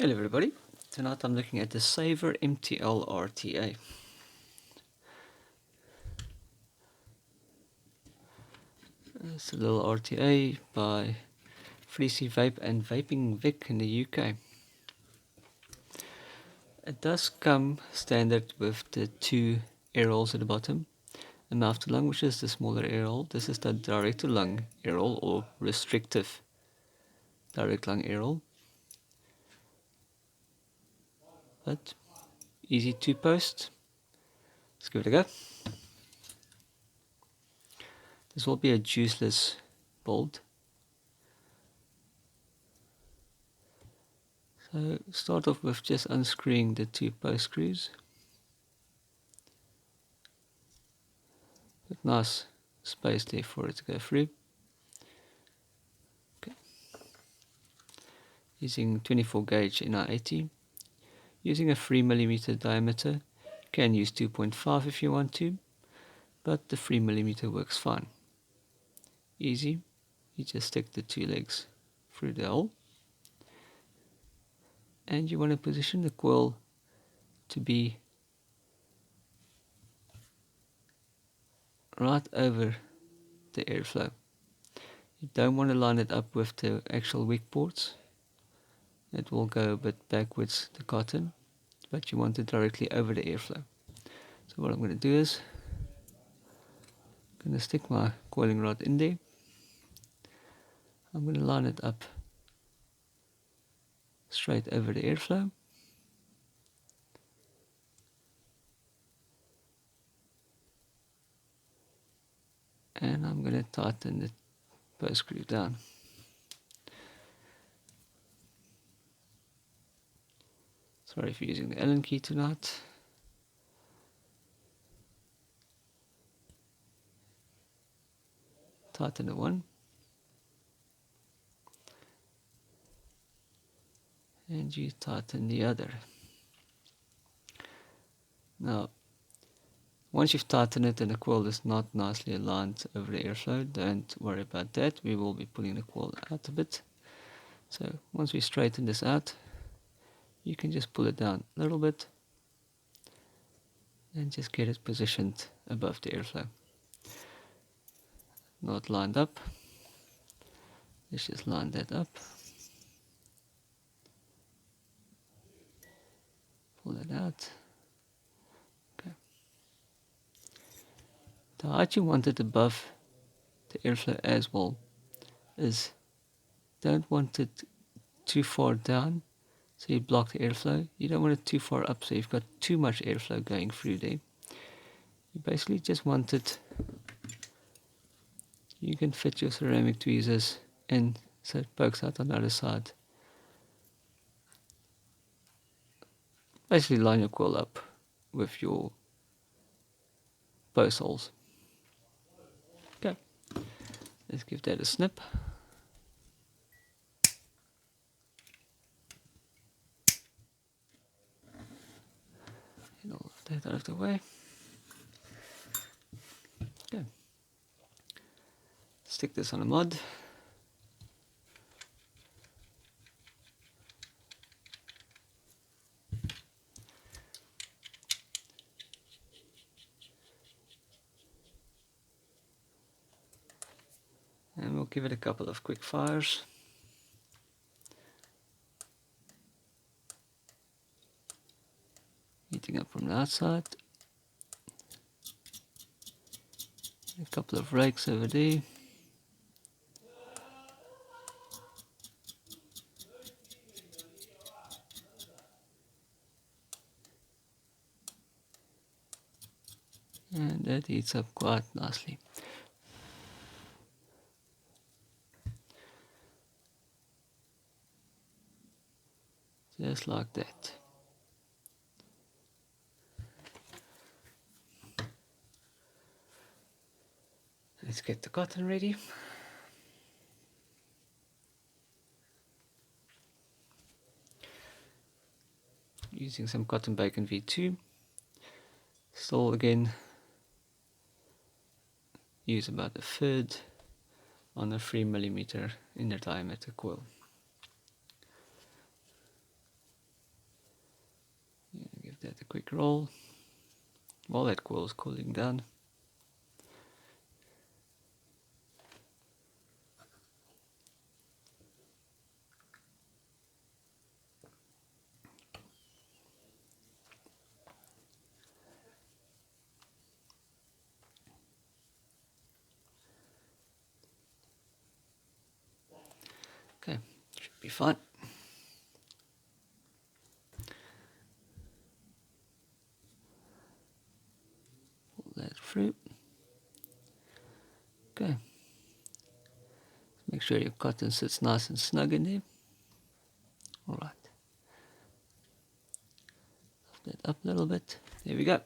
Hello everybody, tonight I'm looking at the Savour MTL RTA. It's a little RTA by 3CVape and Vaping Wick in the UK. It does come standard with the two air holes at the bottom, a mouth to lung, which is the smaller air hole. This is the direct to lung air hole, or restrictive direct lung air hole. But easy to post. Let's give it a go. This will be a juiceless bolt. So start off with just unscrewing the two post screws. But nice space there for it to go through. Okay. Using 24 gauge NR80. Using a 3mm diameter. You can use 2.5 if you want to, but the 3mm works fine. Easy. You just stick the two legs through the hole. And you want to position the coil to be right over the airflow. You don't want to line it up with the actual wick ports. It will go a bit backwards, the cotton, but you want it directly over the airflow. So what I'm going to do is I'm going to stick my coiling rod in there. I'm going to line it up straight over the airflow. And I'm going to tighten the post screw down. Sorry for using the Allen key tonight. Tighten the one. And you tighten the other. Now, once you've tightened it and the coil is not nicely aligned over the airflow, don't worry about that. We will be pulling the coil out a bit. So once we straighten this out, you can just pull it down a little bit and just get it positioned above the airflow. Not lined up. Let's just line that up. Pull that out. Okay. The height you want it above the airflow as well is, don't want it too far down so you block the airflow. You don't want it too far up so you've got too much airflow going through there. You basically just want it, you can fit your ceramic tweezers in so it pokes out on the other side. Basically line your coil up with your post holes. Okay, let's give that a snip. Get all of that out of the way. Okay, stick this on a mud. And we'll give it a couple of quick fires. Heating up from the outside. A couple of rakes over there. And that heats up quite nicely. Just like that. Let's get the cotton ready. Using some cotton bacon V2. Still again, use about a third on a 3mm inner diameter coil. that a quick roll while that coil is cooling down. Okay, should be fine. Pull that through. Okay. Make sure your cotton sits nice and snug in there. Alright. Lift that up a little bit. There we go.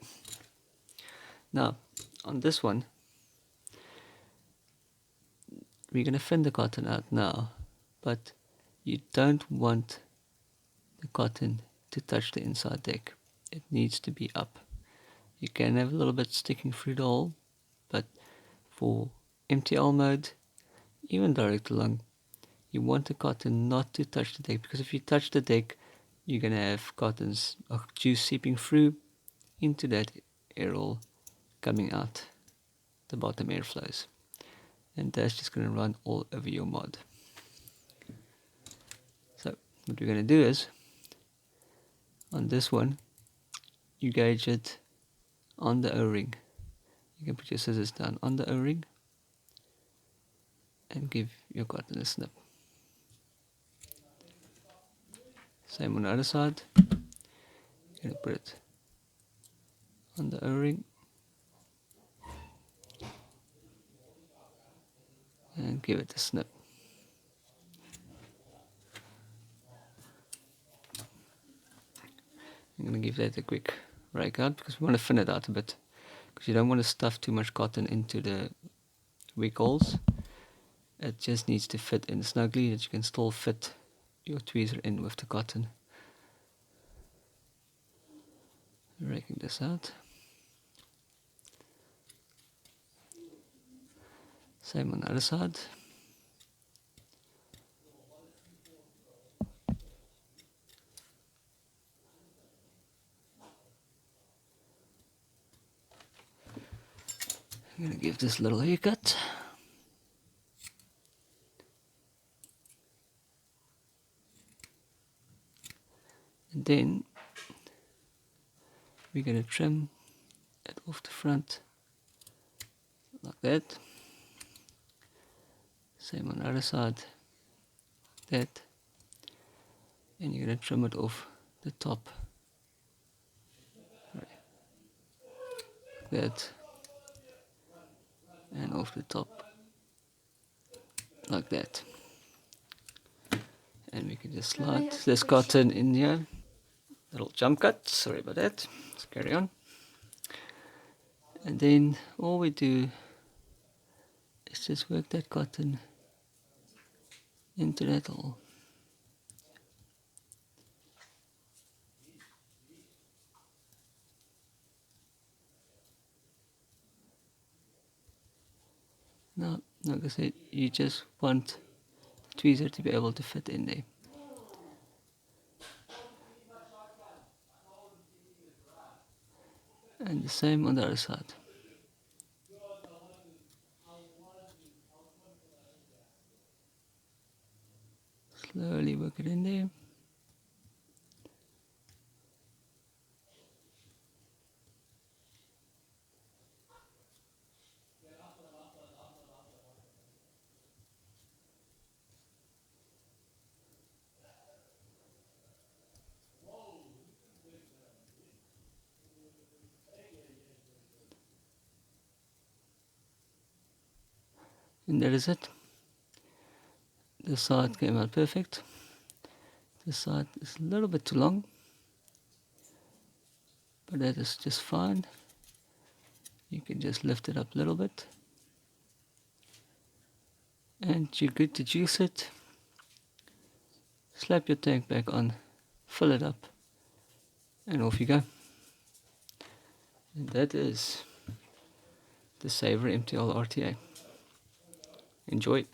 Now, on this one, we're going to thin the cotton out now, but you don't want the cotton to touch the inside deck. It needs to be up. You can have a little bit sticking through the hole, but for MTL mode, even direct along, you want the cotton not to touch the deck, because if you touch the deck, you're going to have cottons or juice seeping through into that air hole, coming out the bottom airflows, and that's just going to run all over your mod. So what we're going to do is, on this one, you gauge it on the O-ring. You can put your scissors down on the O-ring and give your cotton a snip. Same on the other side. You're going to put it on the O-ring and give it a snip. I'm going to give that a quick rake out, because we want to thin it out a bit, because you don't want to stuff too much cotton into the wick holes. It just needs to fit in snugly, that you can still fit your tweezer in with the cotton. Raking this out. Same on the other side. I'm going to give this a little haircut. And then we're going to trim it off the front like that. Same on the other side, that. And you're going to trim it off the top. Right. That. And off the top like that. And we can just slide this cotton in here. Little jump cut, sorry about that. Let's carry on. And then all we do is just work that cotton into that hole. Now, like I said, you just want the tweezer to be able to fit in there. And the same on the other side. Slowly work it in there. And that is it. This side came out perfect. This side is a little bit too long, but that is just fine. You can just lift it up a little bit, and you're good to juice it. Slap your tank back on, fill it up, and off you go. And that is the Savour MTL RTA. Enjoy.